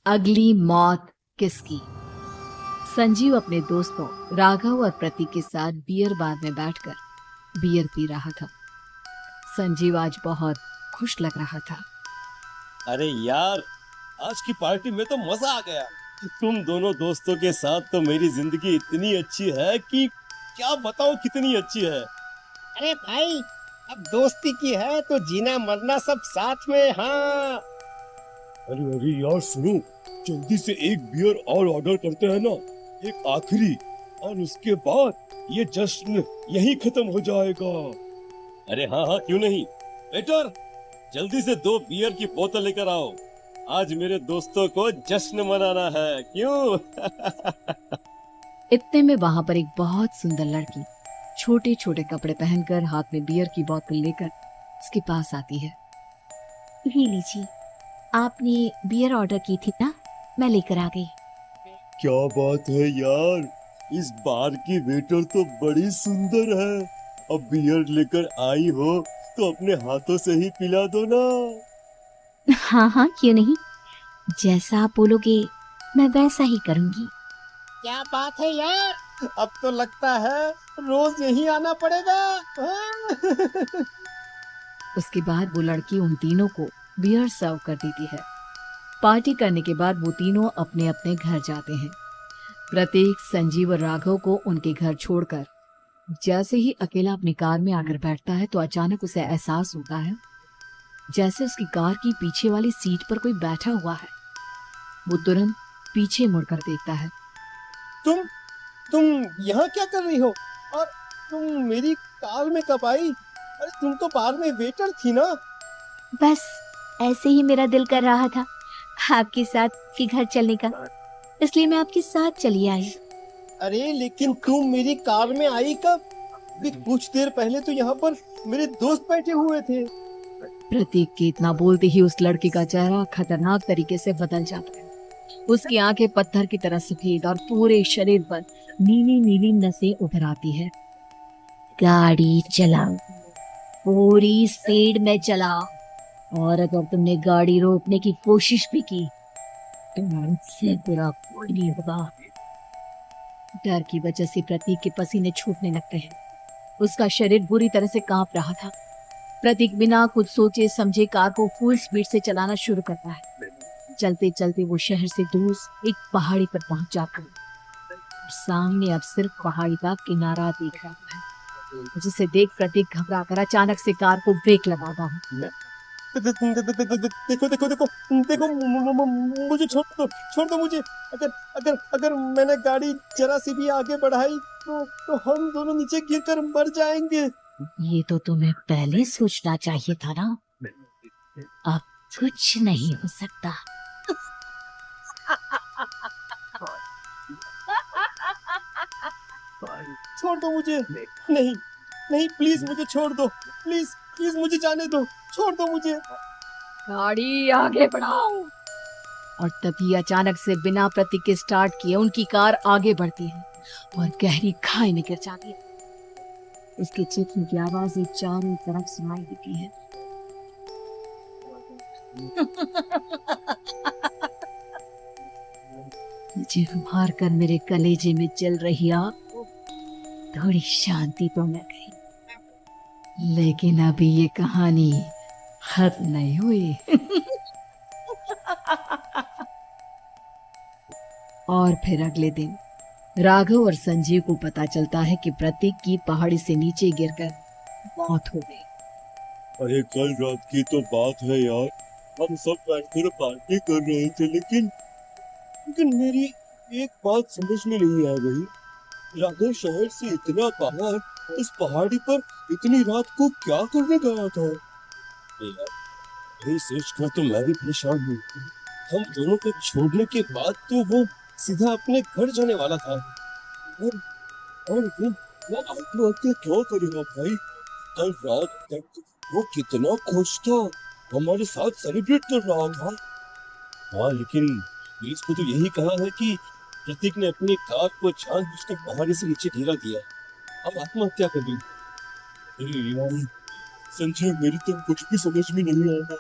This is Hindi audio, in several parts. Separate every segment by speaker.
Speaker 1: अगली मौत किसकी। संजीव अपने दोस्तों राघव और प्रतीक के साथ बियर बार में बैठकर बियर पी रहा था। संजीव आज बहुत खुश लग रहा था।
Speaker 2: अरे यार, आज की पार्टी में तो मजा आ गया। तुम दोनों दोस्तों के साथ तो मेरी जिंदगी इतनी अच्छी है कि क्या बताओ कितनी अच्छी है।
Speaker 3: अरे भाई, अब दोस्ती की है तो जीना मरना सब साथ में। हाँ,
Speaker 2: अरे अरे यार सुनो, जल्दी से एक बियर और ऑर्डर करते हैं ना, एक आखिरी, और उसके बाद ये जश्न यहीं खत्म हो जाएगा। अरे हाँ हाँ, क्यों नहीं। वेटर, जल्दी से 2 बियर की बोतल लेकर आओ। आज मेरे दोस्तों को जश्न मनाना है, क्यों?
Speaker 1: इतने में वहां पर एक बहुत सुंदर लड़की छोटे छोटे कपड़े पहनकर हाथ में बियर की बोतल लेकर उसके पास आती है।
Speaker 4: ये लीजिए, आपने बियर ऑर्डर की थी ना, मैं लेकर आ गई।
Speaker 2: क्या बात है यार, इस बार की वेटर तो बड़ी सुंदर है। अब बियर लेकर आई हो तो अपने हाथों से ही पिला दो ना।
Speaker 4: हाँ हाँ, क्यों नहीं, जैसा आप बोलोगे मैं वैसा ही करूंगी।
Speaker 3: क्या बात है यार, अब तो लगता है रोज यहीं आना पड़ेगा। हाँ।
Speaker 1: उसके बाद वो लड़की उन तीनों को बियर सर्व कर देती है। पार्टी करने के बाद वो तीनों अपने अपने घर जाते हैं। प्रतीक संजीव और राघव को उनके घर छोड़कर जैसे ही अकेला अपनी कार में आकर बैठता है तो अचानक उसे एहसास होता है जैसे उसकी कार की पीछे वाली सीट पर कोई बैठा हुआ है। वो तुरंत पीछे मुड़कर देखता है।
Speaker 3: तुम तुम यहाँ क्या कर रही हो? और तुम मेरी कार में कब आई? अरे तुम तो बार में वेटर थी ना।
Speaker 4: बस ऐसे ही मेरा दिल कर रहा था आपके साथ के घर चलने का, इसलिए मैं आपके साथ चली आई।
Speaker 3: अरे लेकिन तुम मेरी कार में आई कब? अभी कुछ देर पहले तो यहाँ पर मेरे दोस्त बैठे हुए थे।
Speaker 1: प्रतीक के इतना बोलते ही उस लड़के का चेहरा खतरनाक तरीके से बदल जाता है। उसकी आंखें पत्थर की तरह सफेद और पूरे शरीर पर नीली नीली नसें उभर आती है।
Speaker 4: गाड़ी चलाओ, पूरी स्पीड में चलाओ, और अगर तुमने गाड़ी रोकने की कोशिश भी की तो मुझसे बुरा कोई नहीं होगा।
Speaker 1: डर की वजह से प्रतीक के पसीने छूटने लगते हैं। उसका शरीर बुरी तरह से कांप रहा था। प्रतीक बिना कुछ सोचे समझे कार को फुल स्पीड से चलाना शुरू करता है। चलते चलते वो शहर से दूर एक पहाड़ी पर पहुंच जाता है। सामने अब सिर्फ पहाड़ी का किनारा दिख रहा है, जिसे देख प्रतीक घबरा कर अचानक से कार को ब्रेक लगाता है।
Speaker 3: देखो देखो देखो देखो, मुझे छोड़ दो मुझे। अगर अगर अगर मैंने गाड़ी जरा सी भी आगे बढ़ाई तो हम दोनों नीचे गिरकर मर जाएंगे।
Speaker 4: ये तो तुम्हें पहले सोचना चाहिए था ना। अब कुछ नहीं हो सकता।
Speaker 3: छोड़ दो मुझे। नहीं नहीं, प्लीज मुझे छोड़ दो। प्लीज प्लीज मुझे जाने दो। छोड़ दो मुझे।
Speaker 1: गाड़ी आगे बढ़ाओ। और तभी अचानक से बिना प्रतीक के स्टार्ट किए उनकी कार आगे बढ़ती है और गहरी खाई में गिर जाती है। उसके चीखने की आवाजें चारों तरफ सुनाई देती है। मुझे मार कर मेरे कलेजे में जल रही आग को थोड़ी शांति तो मिल गई, लेकिन अभी ये कहानी खत्म नहीं हुई। और फिर अगले दिन राघव और संजीव को पता चलता है कि प्रतीक की पहाड़ी से नीचे गिरकर मौत हो गई।
Speaker 2: अरे कल रात की तो बात है यार, हम सब बैठकर पार्टी कर रहे थे, लेकिन मेरी एक बात समझ में नहीं आ रही। राघव शहर से इतना बाहर उस पहाड़ी पर इतनी रात को क्या करने गया था? यार, यही सोचकर तो मैं भी परेशान हूँ। हम दोनों को छोड़ने के बाद तो वो सीधा अपने घर जाने वाला था। और और वो आत्महत्या क्यों करेगा भाई? कल रात तक वो कितना खुश था, हमारे साथ सेलिब्रेट कर रहा था। हाँ, लेकिन पुलिस को तो यही कहा है कि प्रतीक ने अपनी कार को जानबूझकर पहाड़ी से नीचे गिरा दिया। अब आत्महत्या कर ली। अरे यार संजय, मेरी तो कुछ भी समझ में नहीं आ रहा।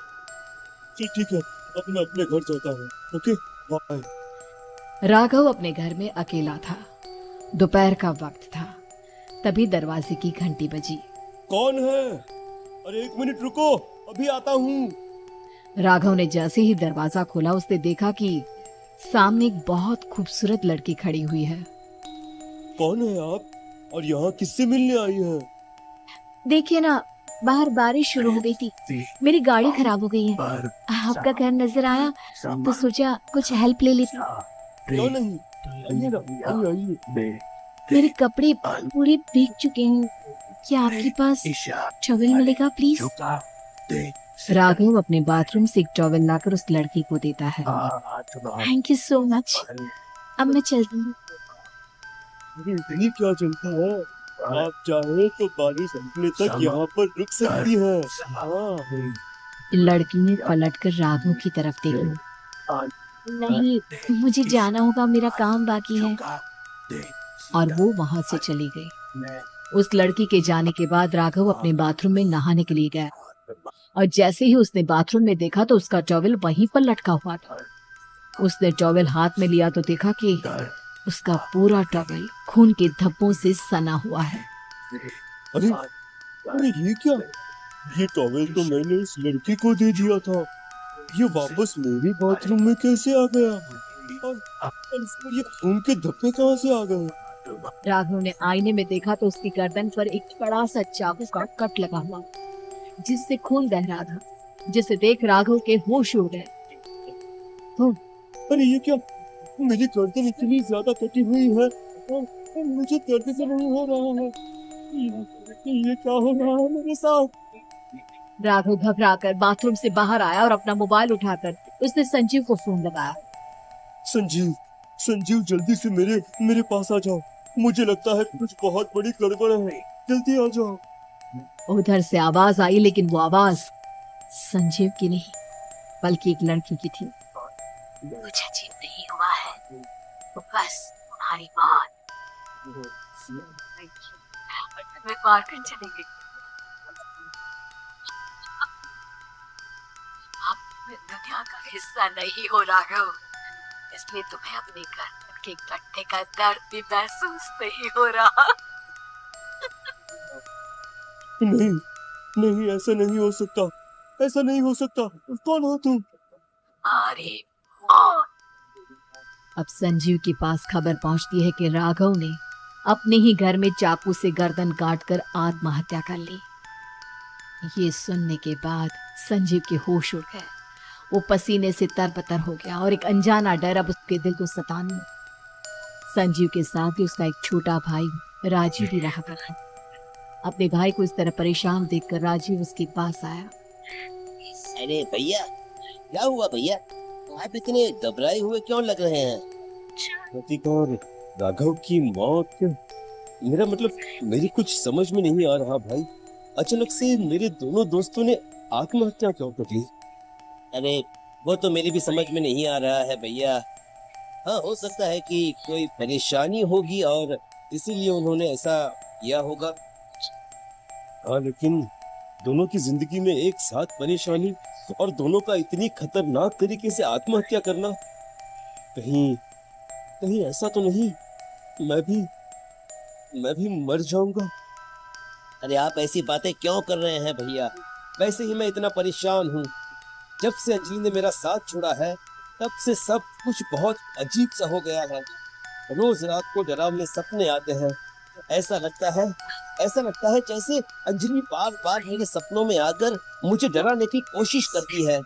Speaker 2: चल ठीक है, अब मैं अपने घर जाता हूँ। Okay, bye.
Speaker 1: राघव अपने घर में अकेला था। दोपहर का वक्त था। तभी दरवाजे की घंटी बजी।
Speaker 2: कौन है? अरे 1 मिनट रुको, अभी आता हूँ।
Speaker 1: राघव ने जैसे ही दरवाजा खोला उसने देखा कि सामने एक बहुत खूबसूरत लड़की खड़ी हुई है।
Speaker 2: कौन है आप और यहाँ किससे मिलने आई है?
Speaker 4: देखिए ना, बाहर बारिश शुरू हो गई थी, मेरी गाड़ी खराब हो गई है। आपका घर नजर आया तो सोचा कुछ हेल्प ले लेती।
Speaker 2: क्यों नहीं, आइए ना, आइए।
Speaker 4: मेरे कपड़े पूरे भीग चुके हैं, क्या आपके पास टॉवल मिलेगा प्लीज?
Speaker 1: राघव अपने बाथरूम से एक टॉवल लाकर उस लड़की को देता है।
Speaker 4: Thank you so much. अब मैं चलती हूँ।
Speaker 2: ये क्या चलता है? आप चाहे तो बारिश रुकने तक यहाँ पर रुक सकती है। हाँ।
Speaker 1: लड़की ने पलटकर राघव की तरफ देखा।
Speaker 4: नहीं, मुझे जाना होगा, मेरा काम बाकी है।
Speaker 1: और वो वहां से चली गई। उस लड़की के जाने के बाद राघव अपने बाथरूम में नहाने के लिए गया और जैसे ही उसने बाथरूम में देखा तो उसका टॉवल वहीं पर लटका हुआ था। उसने टॉवल हाथ में लिया तो देखा कि उसका पूरा टॉवल खून के धब्बों से सना हुआ है।
Speaker 2: अरे अरे ये क्या? ये टॉवल तो मैंने इस लड़की को दे दिया था। ये वापस मेरे बाथरूम में कैसे आ गया? और इस पर ये खून के धब्बे कहाँ से आ गए?
Speaker 1: राघव ने आईने में देखा तो उसकी गर्दन पर एक बड़ा सा चाकू का कट लगा हुआ जिससे खून बह रहा था, जिसे देख राघव के होश उड़ गए।
Speaker 2: अरे ये क्या? मेरी गर्दन इतनी ज्यादा कटी हुई है और मुझे दर्द से नहीं हो रहा है। ये क्या हो रहा है मेरे साथ?
Speaker 1: राघव घबराकर बाथरूम से बाहर आया और अपना मोबाइल उठाकर उसने संजीव को फोन लगाया।
Speaker 2: संजीव, संजीव जल्दी से मेरे पास आ जाओ। मुझे लगता है कुछ बहुत बड़ी गड़बड़ है, जल्दी आ जाओ।
Speaker 1: उधर से आवाज आई लेकिन वो आवाज संजीव की नहीं बल्कि एक लड़की की थी।
Speaker 4: कुछ अजीब नहीं हुआ है, तो बस तुम्हारी बात मैं पार कर चली गई। अब मैं दुनिया का हिस्सा नहीं हो राघव, इसलिए तुम्हें अपने गर्दन के कटने का दर्द भी महसूस नहीं हो रहा।
Speaker 2: नहीं नहीं, ऐसा नहीं हो सकता, ऐसा नहीं हो सकता। कौन हो तुम?
Speaker 4: अरे
Speaker 1: अब संजीव के पास खबर पहुंचती है कि राघव ने अपने ही घर में चाकू से गर्दन काटकर आत्महत्या कर ली। ये सुनने के बाद संजीव के होश उड़ गए। वो पसीने से तरबतर हो गया और एक अनजाना डर अब उसके दिल को सताने लगा। संजीव के साथ ही उसका एक छोटा भाई राजीव भी रहा करता। अपने भाई को इस तरह परेशान देखकर राजीव उसके पास आया।
Speaker 5: अरे भैया, क्या हुआ भैया? आप इतने घबराए हुए क्यों लग रहे हैं?
Speaker 2: प्रतीक और राघव की मौत, मेरा मतलब मेरी कुछ समझ में नहीं आ रहा भाई। अचानक से मेरे दोनों दोस्तों ने आत्महत्या क्यों कर ली?
Speaker 5: अरे वो तो मेरी भी समझ में नहीं आ रहा है भैया। हाँ, हो सकता है कि कोई परेशानी होगी और इसीलिए उन्होंने ऐसा किया होगा।
Speaker 2: हाँ, लेकिन दोनों की जिंदगी में एक साथ परेशानी और दोनों का इतनी खतरनाक तरीके से आत्महत्या करना, कहीं कहीं ऐसा तो नहीं मैं भी मर जाऊंगा?
Speaker 5: अरे आप ऐसी बातें क्यों कर रहे हैं भैया? वैसे ही मैं इतना परेशान हूँ। जब से अंजलि ने मेरा साथ छोड़ा है तब से सब कुछ बहुत अजीब सा हो गया है। रोज रात को डरावने सपने आते हैं। ऐसा लगता है जैसे अंजलि बार बार मेरे सपनों में आकर मुझे डराने की कोशिश करती है।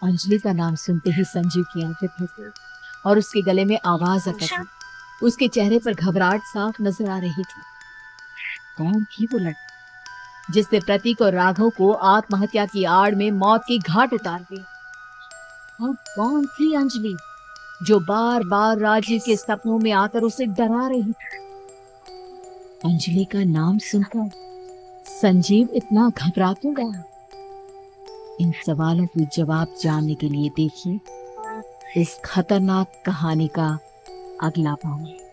Speaker 1: अंजलि का नाम सुनते ही संजीव की आंखें फट गई और उसके गले में आवाज अटकी। उसके चेहरे पर घबराहट साफ नजर आ रही थी। कौन थी वो लड़की जिसने प्रतीक और राघव को आत्महत्या की आड़ में मौत की घाट उतार दिया? और कौन थी अंजलि जो बार बार राजीव के सपनों में आकर उसे डरा रही थी? अंजलि का नाम सुनकर संजीव इतना घबरा क्यों गया? इन सवालों के जवाब जानने के लिए देखिए इस खतरनाक कहानी का अगला भाग।